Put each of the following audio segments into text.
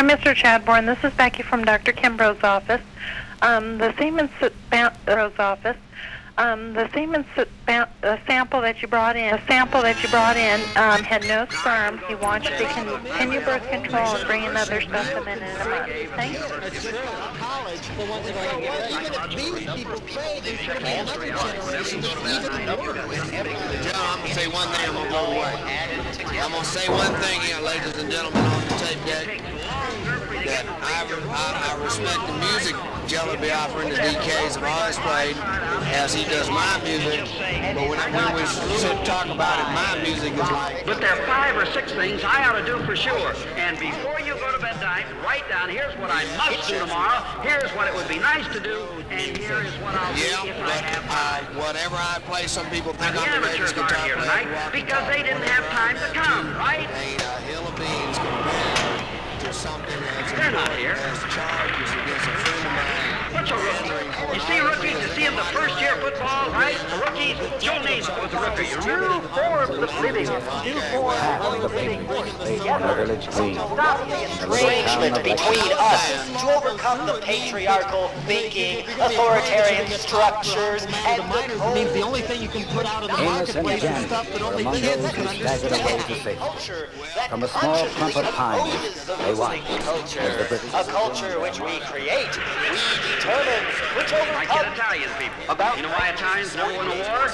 Hi, Mr. Chadbourne. This is Becky from Dr. Kimbrough's office. The semen sample that you brought in, had no sperm. He wants you to continue birth control and bring another specimen in a month. Thank you. I'm going to say one thing, I'm going to go away. I'm going to say one thing here, ladies and gentlemen, on the tape deck, that I respect the music Jello Biafra and the DKs have always played, as he does my music, but when we sit and talk about it, my music is like... But there are 5 or 6 things I ought to do for sure, and before you go to bed tonight, write down, here's what I must do tomorrow, here's what it would be nice to do, and here is what I'll do if I have time. Whatever I play, some people think the I'm the greatest amateurs guitar aren't here player. tonight because they didn't have time to come, right? Ain't a hill of beans compared to something that's They're not here. as charges against a friend of mine. What's a rookie? You see rookies, you see them the first year football, right? Rookies, Joe Namath was a rookie. You remember? New forms of living. New forms of living. Estrangement between us to overcome the patriarchal thinking, authoritarian structures, and it means the only thing you can put out in the marketplace is stuff that only kids can understand. From a small clump of pines, they watch. A culture which we create, we determine, which Like overcomes. get Italian people. You know why Italians never win a war?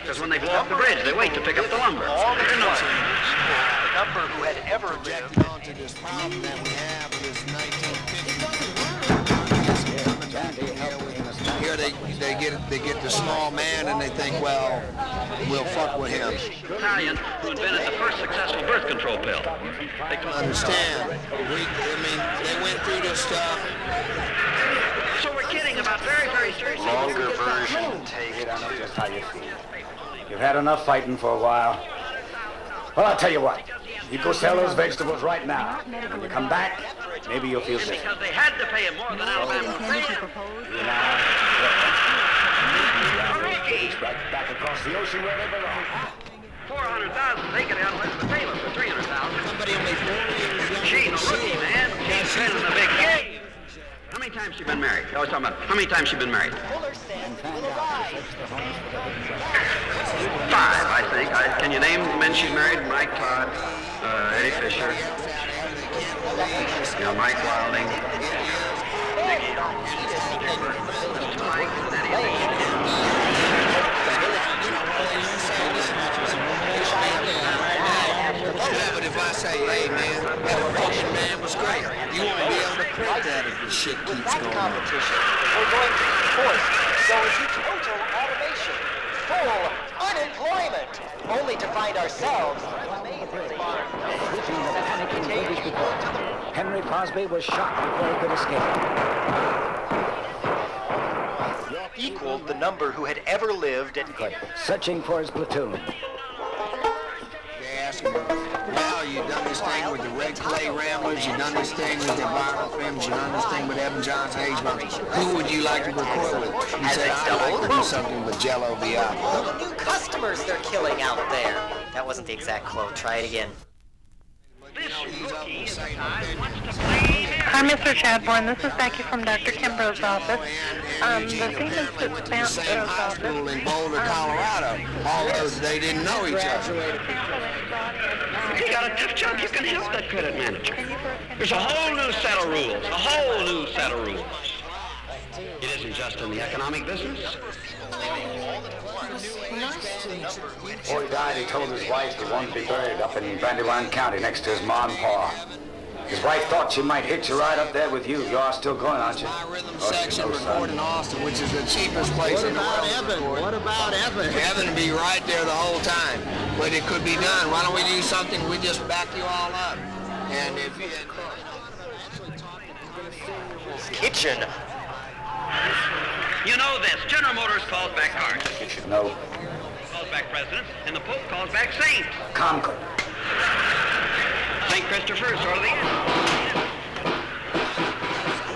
Because when they put up the bridge, they wait to pick up the lumber. They're not. Number who had ever lived. Onto this problem that we have with this 1950s. Here they get the small man and they think, well, we'll fuck with him. Italian who invented the first successful birth control pill. They couldn't Understand? They went through this stuff. So we're kidding about very, very serious things. Longer version, take it. I know just how you feel. You've had enough fighting for a while. Well, I'll tell you what. You go sell those vegetables right now. When you come back, maybe you'll feel safe. Because they had to pay him more than Alabama paid. Back across the ocean where they belong. 400,000, they could have Elizabeth Taylor for 300,000. Somebody only 4 years She's a rookie, man. She's been in the big game. How many times she been married? I was talking about how many times she been married? 5, I think. Can you name the men she's married? Mike Todd, Eddie Fisher, Mike Wilding, Nicky, Mike, and Eddie. Yeah, but if I say, hey man, that Russian man was great, you won't be able to print that if the shit keeps going on. We're going to be forced to go into total automation, full unemployment, only to find ourselves Henry Crosby was shot before he could escape. equaled the number who had ever lived at searching for his platoon. Well, you done this thing with the Red Clay Ramblers, you done this thing with the viral films, you done this thing with Evan Johnson, who would you like to record with? He said, I'd like to do something with Jello Biafra. New customers they're killing out there. That wasn't the exact quote. Try it again. Hi, Mr. Chadbourne. This is Becky from Dr. Kimbrough's office. The Siemens School in Boulder, Colorado. Although they didn't know each other. If you got a tough job, you can help that credit manager. There's a whole new set of rules. A whole new set of rules. It isn't just in the economic business. Before he died, he told his wife he wanted to be buried up in Brandywine County next to his ma and pa. His wife thought she might hitch a ride up there with you. You are still going, aren't you? My rhythm section recorded in Austin, which is the cheapest place in the world. What about Evan? Evan would be right there the whole time. But it could be done. Why don't we do something? We just back you all up. And if you... Kitchen. You know this. General Motors calls back cars. No. Calls back presidents, and the Pope calls back saints. Concord. St. Christopher, sort of the end.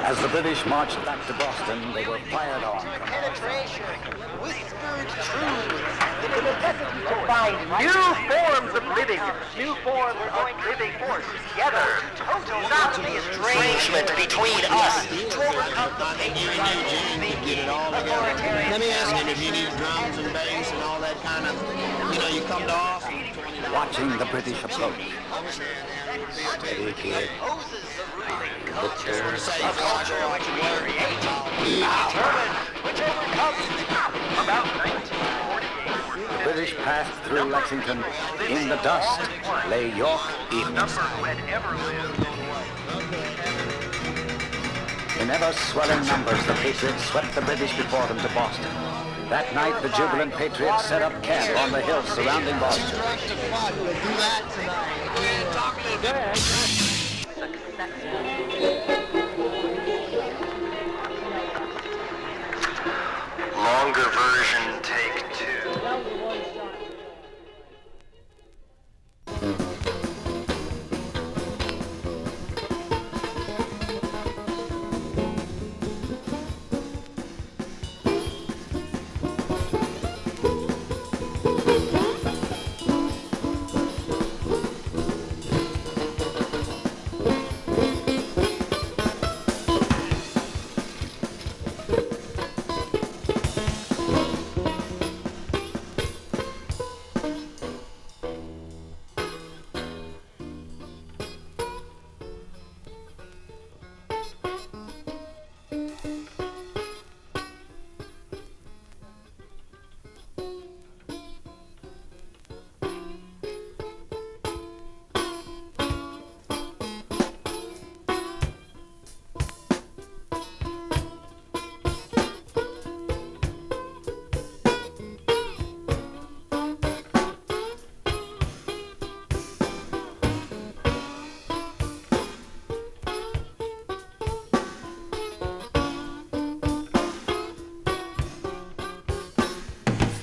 As the British marched back to Boston, they were fired on. Penetration. Whispered truth. The necessity to find new forms of living. New forms of living force. Together. Total not the estrangement between us to overcome the patriotism, authoritarian. Let me ask him if he needs drums and bass and all that kind of, you come to off. Watching the British approach. Steady, kid. A culture which we create, we determine, which overcomes. About 1948. The British passed through Lexington. In the dust lay York Evenings. In ever-swelling numbers, the Patriots swept the British before them to Boston. That night, the jubilant Patriots set up camp on the hills surrounding Boston. Longer version, take 2.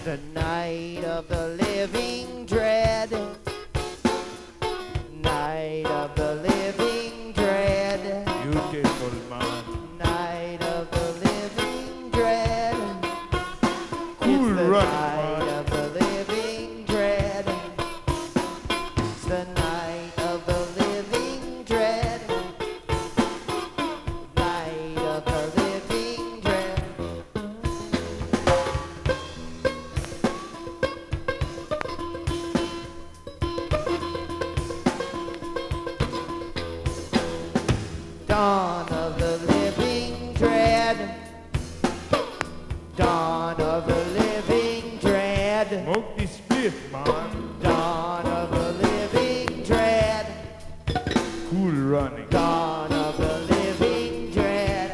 The night of the living dread. Night of the living dread. Beautiful man. Night of the living dread. Cool It's the run, night man. of the living dread. It's the night of the living dread. Night of the living dread. Dawn of the living dread. Dawn of the living dread. Smoke this spliff, man. Dawn of the living dread. Cool running. Dawn of the living dread.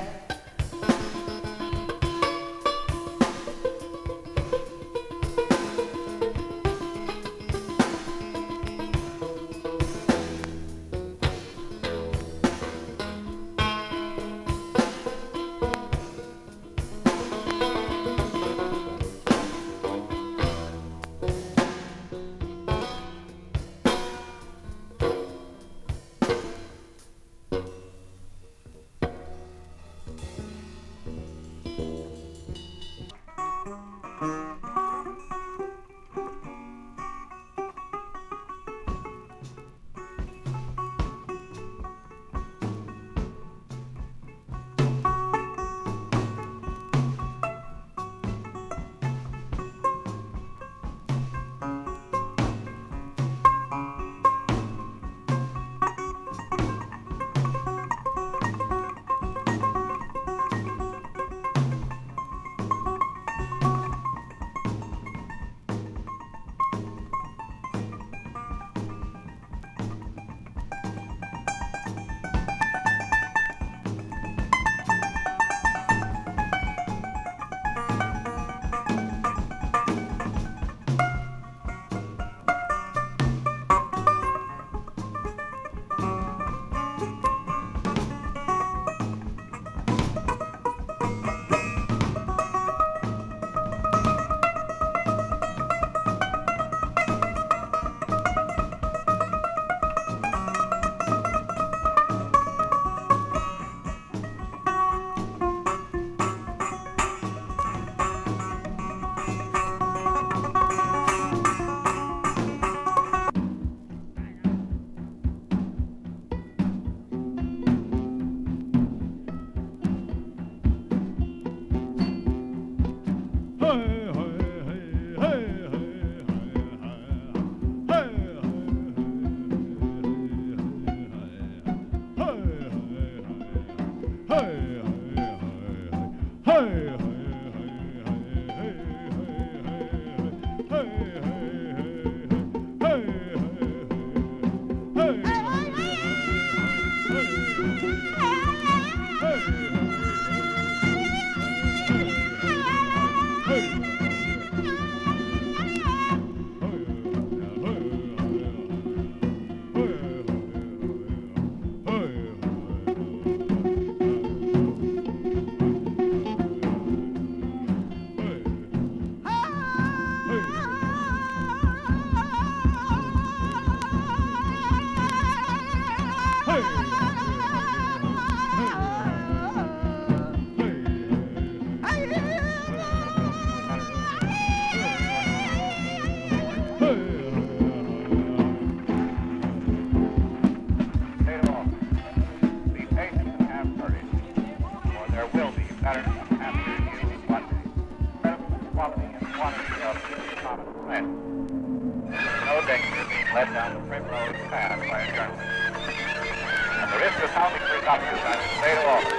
There is the sounding presumption, I should say to all of you.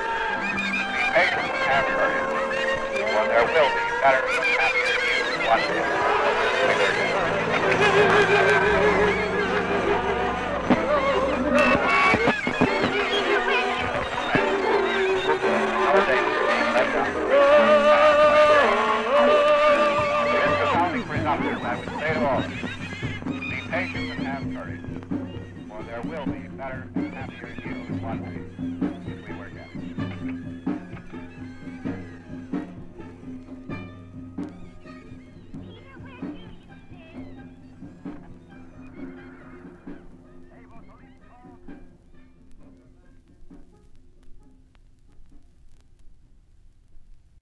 Be patient and have courage, for there will be better and happier years one day. I would say to all of you, be patient and have courage, for there will be better and happier years one day.